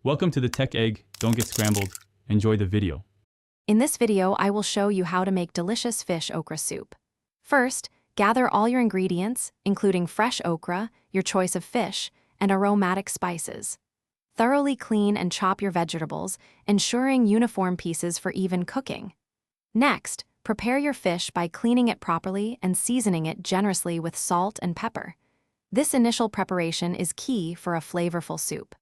Welcome to the Tech Egg. Don't get scrambled. Enjoy the video. In this video, I will show you how to make delicious fish okra soup. First, gather all your ingredients, including fresh okra, your choice of fish, and aromatic spices. Thoroughly clean and chop your vegetables, ensuring uniform pieces for even cooking. Next, prepare your fish by cleaning it properly and seasoning it generously with salt and pepper. This initial preparation is key for a flavorful soup.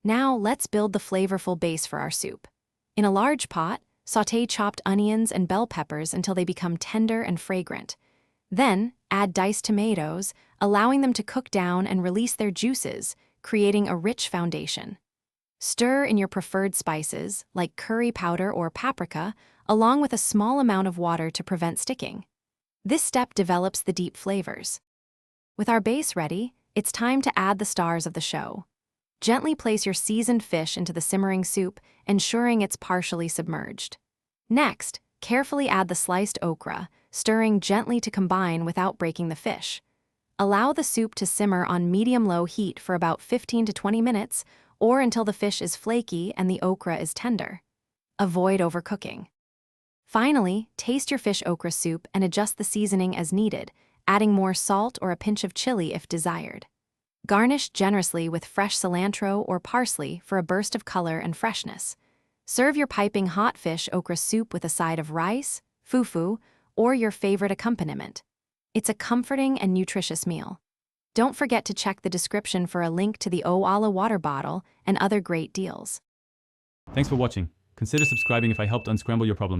Now, let's build the flavorful base for our soup. In a large pot, sauté chopped onions and bell peppers until they become tender and fragrant. Then, add diced tomatoes, allowing them to cook down and release their juices, creating a rich foundation. Stir in your preferred spices, like curry powder or paprika, along with a small amount of water to prevent sticking. This step develops the deep flavors. With our base ready, it's time to add the stars of the show. Gently place your seasoned fish into the simmering soup, ensuring it's partially submerged. Next, carefully add the sliced okra, stirring gently to combine without breaking the fish. Allow the soup to simmer on medium-low heat for about 15 to 20 minutes, or until the fish is flaky and the okra is tender. Avoid overcooking. Finally, taste your fish okra soup and adjust the seasoning as needed, adding more salt or a pinch of chili if desired. Garnish generously with fresh cilantro or parsley for a burst of color and freshness. Serve your piping hot fish okra soup with a side of rice, fufu, or your favorite accompaniment. It's a comforting and nutritious meal. Don't forget to check the description for a link to the Okra water bottle and other great deals. Thanks for watching. Consider subscribing if I helped unscramble your problems.